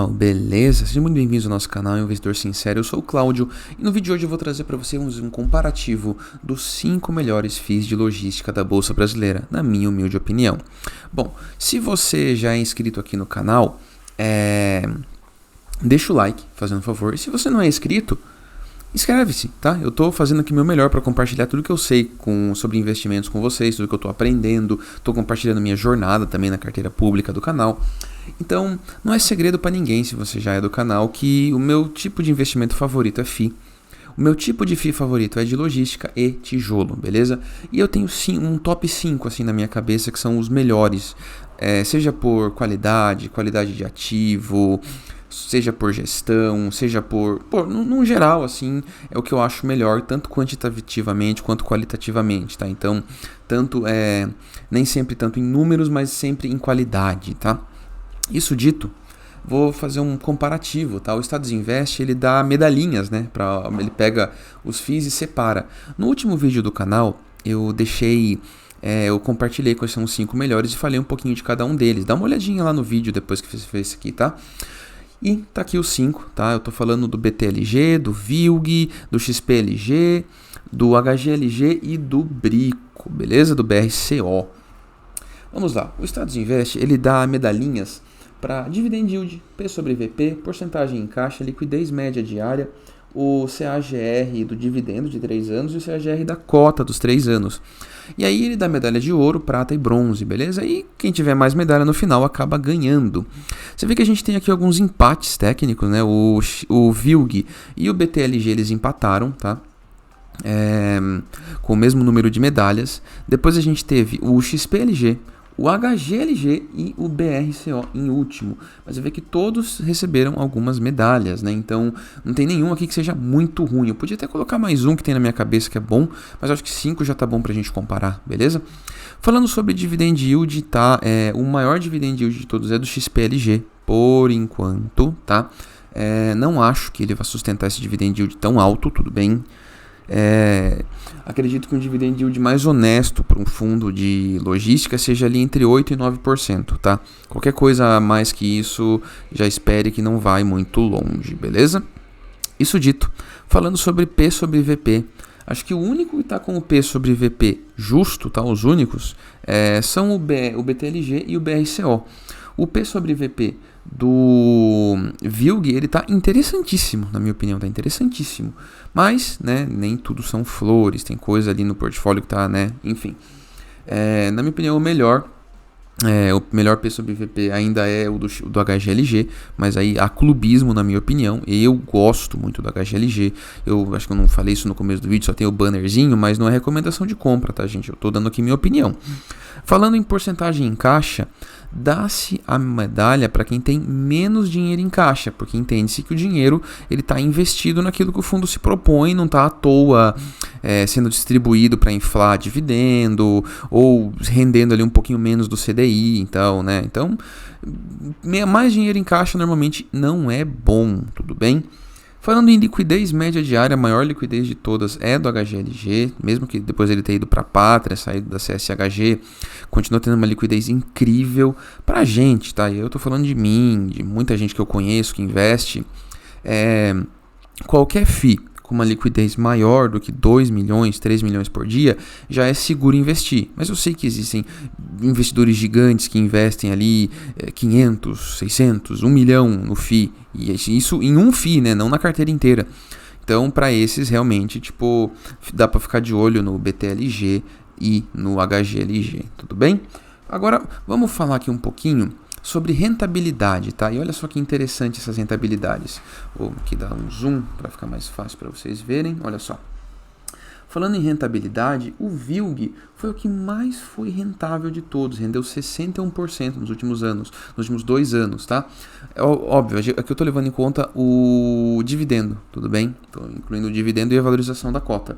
pessoal, beleza? Sejam muito bem-vindos ao nosso canal Investidor Sincero, eu sou o Cláudio e no vídeo de hoje eu vou trazer para vocês um comparativo dos 5 melhores FIIs de logística da Bolsa Brasileira, na minha humilde opinião. Bom, se você já é inscrito aqui no canal, deixa o like, fazendo um favor, e se você não é inscrito, inscreve-se, tá? Eu tô fazendo aqui meu melhor para compartilhar tudo que eu sei sobre investimentos com vocês, tudo que eu tô aprendendo, tô compartilhando minha jornada também na carteira pública do canal. Então, não é segredo para ninguém, se você já é do canal, que o meu tipo de investimento favorito é FII. O meu tipo de FII favorito é de logística e tijolo, beleza? E eu tenho sim um top 5 assim na minha cabeça que são os melhores, seja por qualidade de ativo, seja por gestão, seja no geral, assim, é o que eu acho melhor, tanto quantitativamente quanto qualitativamente, tá? Então, nem sempre tanto em números, mas sempre em qualidade, tá? Isso dito, vou fazer um comparativo, tá? O Status Invest, ele dá medalhinhas, né? Ele pega os FIIs e separa. No último vídeo do canal, eu compartilhei quais são os 5 melhores e falei um pouquinho de cada um deles. Dá uma olhadinha lá no vídeo depois que você fez isso aqui, tá? E tá aqui os 5, tá? Eu tô falando do BTLG, do VILG, do XPLG, do HGLG e do Brico, beleza? Do BRCO. Vamos lá, o Status Invest, ele dá medalhinhas para Dividend Yield, P sobre VP, porcentagem em caixa, liquidez média diária, o CAGR do dividendo de 3 anos e o CAGR da cota dos 3 anos. E aí ele dá medalha de ouro, prata e bronze, beleza? E quem tiver mais medalha no final acaba ganhando. Você vê que a gente tem aqui alguns empates técnicos, né? O VILG e o BTLG eles empataram, tá? Com o mesmo número de medalhas. Depois a gente teve o XPLG, o HGLG e o BRCO em último. Mas você vê que todos receberam algumas medalhas, né? Então não tem nenhum aqui que seja muito ruim. Eu podia até colocar mais um que tem na minha cabeça que é bom, mas eu acho que 5 já tá bom pra gente comparar, beleza? Falando sobre Dividend Yield, tá? O maior Dividend Yield de todos é do XPLG, por enquanto, tá? Não acho que ele vai sustentar esse Dividend Yield tão alto, tudo bem. Acredito que um dividend yield mais honesto para um fundo de logística seja ali entre 8% e 9%, tá? Qualquer coisa a mais que isso, já espere que não vai muito longe, beleza? Isso dito, falando sobre P sobre VP, acho que o único que está com o P sobre VP justo, tá? Os únicos, são o BTLG e o BRCO. O P sobre VP do VILG, ele tá interessantíssimo, na minha opinião, tá interessantíssimo. Mas, né, nem tudo são flores, tem coisa ali no portfólio que tá, né, enfim. Na minha opinião, o melhor P sobre VP ainda é o do HGLG, mas aí há clubismo, na minha opinião. Eu gosto muito do HGLG. Eu acho que eu não falei isso no começo do vídeo, só tem o bannerzinho, mas não é recomendação de compra, tá, gente? Eu tô dando aqui minha opinião. Falando em porcentagem em caixa, dá-se a medalha para quem tem menos dinheiro em caixa, porque entende-se que o dinheiro ele está investido naquilo que o fundo se propõe, não está à toa sendo distribuído para inflar dividendo ou rendendo ali um pouquinho menos do CDI, então, né? Então, mais dinheiro em caixa normalmente não é bom, tudo bem? Falando em liquidez média diária, a maior liquidez de todas é do HGLG, mesmo que depois ele tenha ido para a Pátria, saído da CSHG, continua tendo uma liquidez incrível pra gente, tá? E eu tô falando de mim, de muita gente que eu conheço que investe. Qualquer FII com uma liquidez maior do que 2 milhões, 3 milhões por dia, já é seguro investir. Mas eu sei que existem investidores gigantes que investem ali 500, 600, 1 milhão no FII. E isso em um FII, né? Não na carteira inteira. Então, para esses, realmente, dá para ficar de olho no BTLG e no HGLG, tudo bem? Agora, vamos falar aqui um pouquinho sobre rentabilidade, tá? E olha só que interessante essas rentabilidades. Vou aqui dar um zoom para ficar mais fácil para vocês verem. Olha só. Falando em rentabilidade, o VILG foi o que mais foi rentável de todos, rendeu 61% nos últimos anos, nos últimos 2 anos, tá? Óbvio, aqui eu estou levando em conta o dividendo, tudo bem? Estou incluindo o dividendo e a valorização da cota.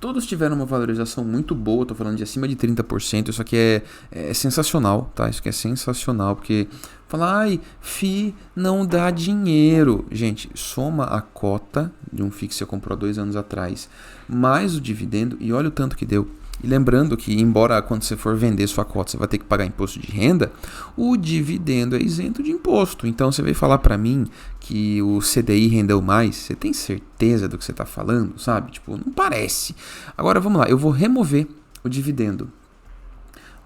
Todos tiveram uma valorização muito boa, estou falando de acima de 30%, isso aqui é sensacional, tá? Isso aqui é sensacional, porque falar, FII não dá dinheiro. Gente, soma a cota de um FII que você comprou 2 anos atrás, mais o dividendo, e olha o tanto que deu. E lembrando que, embora quando você for vender sua cota, você vai ter que pagar imposto de renda, o dividendo é isento de imposto. Então, você veio falar para mim que o CDI rendeu mais, você tem certeza do que você está falando, sabe? Tipo, não parece. Agora, vamos lá, eu vou remover o dividendo.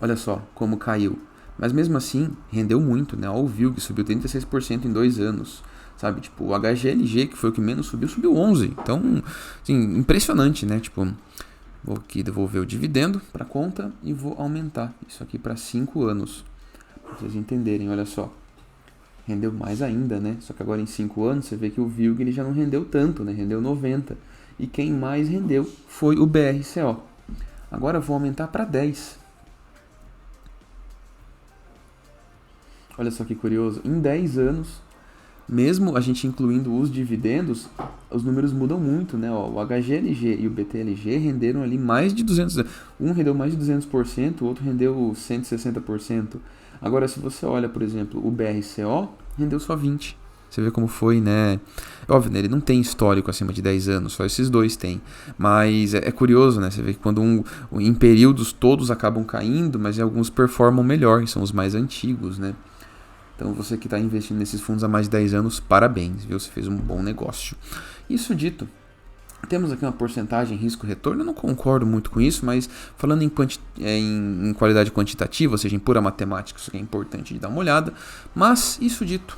Olha só como caiu. Mas mesmo assim, rendeu muito, né? Olha o VILG, subiu 36% em 2 anos. Sabe, tipo, o HGLG, que foi o que menos subiu, subiu 11%. Então, assim, impressionante, né? Tipo, vou aqui devolver o dividendo para conta e vou aumentar isso aqui para 5 anos. Para vocês entenderem, olha só. Rendeu mais ainda, né? Só que agora em 5 anos você vê que o VILG ele já não rendeu tanto, né? Rendeu 90%. E quem mais rendeu foi o BRCO. Agora eu vou aumentar para 10%. Olha só que curioso. Em 10 anos, mesmo a gente incluindo os dividendos, os números mudam muito, né? Ó, o HGLG e o BTLG renderam ali mais de 200%. Um rendeu mais de 200%, o outro rendeu 160%. Agora, se você olha, por exemplo, o BRCO, rendeu só 20%. Você vê como foi, né? Óbvio, né? Ele não tem histórico acima de 10 anos, só esses dois têm. Mas é curioso, né? Você vê que quando em períodos todos acabam caindo, mas alguns performam melhor, são os mais antigos, né? Então você que está investindo nesses fundos há mais de 10 anos, parabéns, viu? Você fez um bom negócio. Isso dito, temos aqui uma porcentagem risco-retorno, eu não concordo muito com isso, mas falando em qualidade quantitativa, ou seja, em pura matemática, isso aqui é importante de dar uma olhada. Mas, isso dito,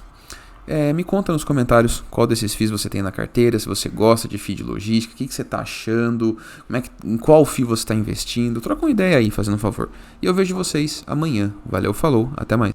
me conta nos comentários qual desses FIIs você tem na carteira, se você gosta de FII de logística, o que você está achando, em qual FII você está investindo. Troca uma ideia aí, fazendo um favor. E eu vejo vocês amanhã. Valeu, falou, até mais.